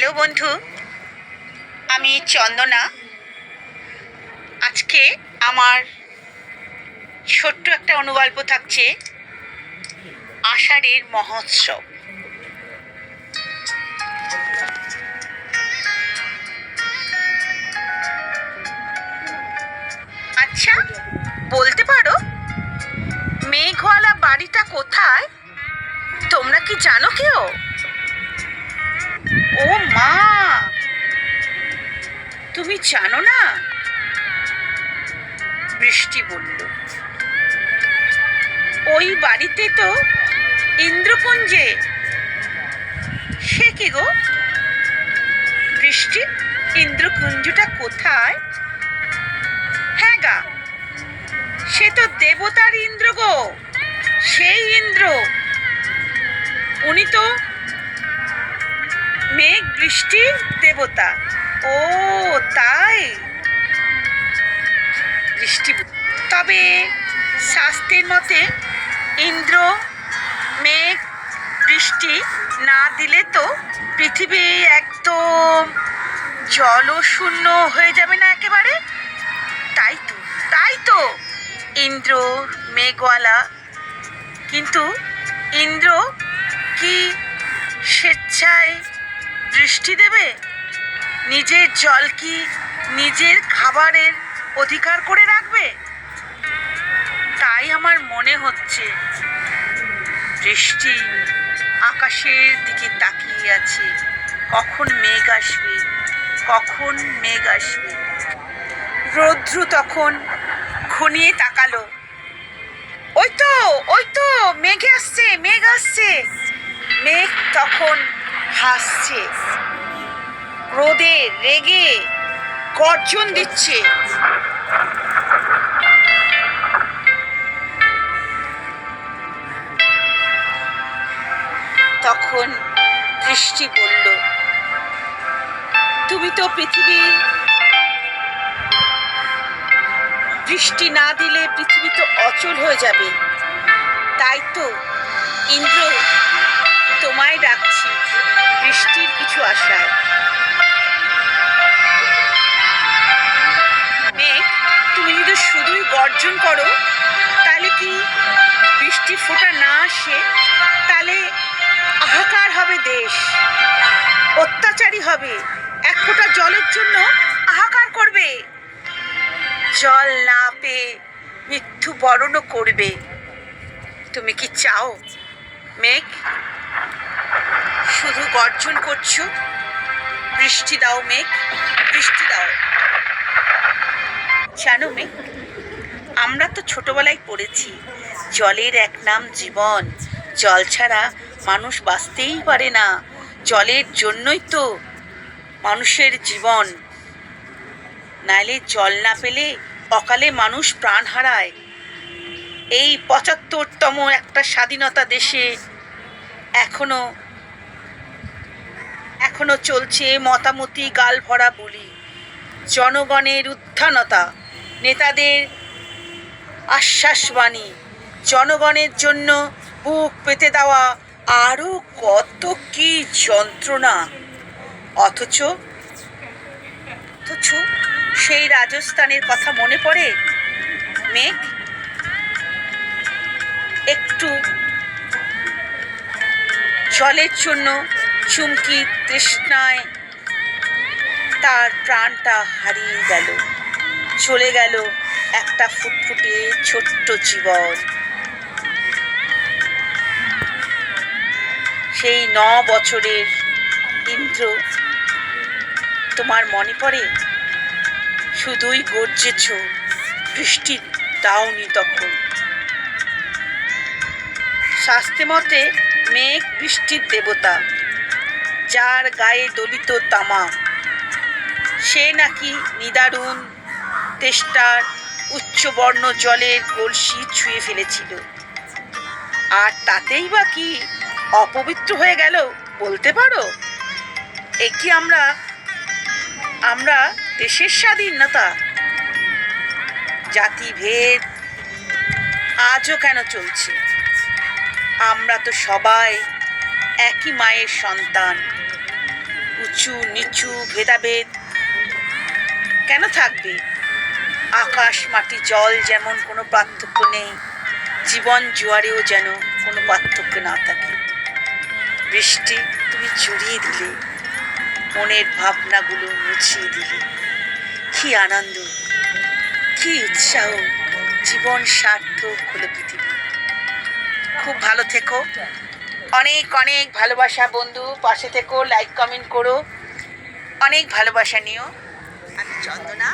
Hello বন্ধু, আমি চন্দনা। আজকে আমার ছোট্ট একটা অনুগল্প থাকছে আষাঢ়ের মহোৎসব। আচ্ছা, বলতে পারো মেঘওয়ালা বাড়িটা কোথায়? তোমরা কি জানো কেউ? ও মা, তুমি জানো না? বৃষ্টি বলল, ওই বাড়িতে তো ইন্দ্রপুঞ্জে। সে কি গো বৃষ্টি, ইন্দ্রকুঞ্জটা কোথায়? হ্যাঁ গা, সে তো দেবতার ইন্দ্র গো, সেই ইন্দ্র। উনি তো মেঘ বৃষ্টির দেবতা। ও তাই? বৃষ্টি, তবে শাস্ত্রের মতে ইন্দ্র মেঘ বৃষ্টি না দিলে তো পৃথিবী একদম জলশূন্য হয়ে যাবে না একেবারে? তাই তো ইন্দ্র মেঘওয়ালা। কিন্তু ইন্দ্র কি স্বেচ্ছায় বৃষ্টি দেবে? নিজের জল কি নিজের খাবারের অধিকার করে রাখবে? তাই আমার মনে হচ্ছে বৃষ্টি আকাশের দিকে তাকিয়ে আছে, কখন মেঘ আসবে, কখন মেঘ আসবে। রৌদ্র তখন ঘনিয়ে তাকালো, ওই তো মেঘ আসছে, মেঘ আসছে। মেঘ তখন হাসছে, রোদে রেগে গর্জন দিচ্ছে। তখন বৃষ্টি বলল, তুমি তো পৃথিবীর বৃষ্টি না দিলে পৃথিবী তো অচল হয়ে যাবে। তাই তো ইন্দ্র তোমায় ডাকছি বৃষ্টির কিছু আশায়। মেঘ, তুমি যদি শুধুই গর্জন করো তাহলে কি বৃষ্টি ফোঁটা না আসে? তাহলে হাহাকার হবে, দেশ অত্যাচারী হবে, এক ফোঁটা জলের জন্য হাহাকার করবে, জল না পেয়ে মৃত্যু বরণও করবে। তুমি কি চাও মেঘ? শুধু গর্জন করছো? বৃষ্টি দাও মেঘ, বৃষ্টি দাও। জানো মেঘ, আমরা তো ছোটবেলায় পড়েছি জলের এক নাম জীবন, জল ছাড়া মানুষ বাঁচতেই পারে না। জলের জন্যই তো মানুষের জীবন, নাইলে জল না পেলে অকালে মানুষ প্রাণ হারায়। এই ৭৫তম একটা স্বাধীনতা দেশে এখনো চলছে মতামতি গাল ভরা বুলি, জনগণের উত্থানতা, নেতাদের আশ্বাসবাণী, জনগণের জন্য বুক পেতে দেওয়া, আরো কত কি যন্ত্রণা। অথচ সেই রাজস্থানের কথা মনে পড়ে মেঘ? একটু জলের জন্য চুমকি তৃষ্ণায় তার প্রাণটা হারিয়ে গেল, চলে গেল একটা ফুটফুটে ছোট্ট জীবন। সেই ৯ বছরের ইন্দ্র তোমার মনে পড়ে? শুধুই গর্জেছ, বৃষ্টি দাওনি তখন। শাস্ত্রে মতে মেঘ বৃষ্টির দেবতা, যার গায়ে দলিত তামা। সে নাকি নিদারুণ তেষ্টার উচ্চবর্ণ জলের কলসি ছুঁয়ে ফেলেছিল, আর তাতেই বা কি অপবিত্র হয়ে গেল বলতে পারো? এ কি আমরা দেশের স্বাধীনতা? জাতিভেদ আজও কেন চলছে? আমরা তো সবাই একই মায়ের সন্তান, উঁচু নিচু ভেদাভেদ কেন থাকবে? আকাশ মাটি জল যেমন কোনো পার্থক্য নেই, জীবন জোয়ারেও যেন কোনো পার্থক্য না থাকে। বৃষ্টি তুমি জুড়িয়ে দিলে, মনের ভাবনাগুলো মুছিয়ে দিলে। কি আনন্দ, কি উৎসাহ, জীবন সার্থক হলো পৃথিবী। খুব ভালো থেকো, অনেক অনেক ভালোবাসা বন্ধু, পাশে থেকো, লাইক কমেন্ট করো, অনেক ভালোবাসা নিও। আমি চন্দনা।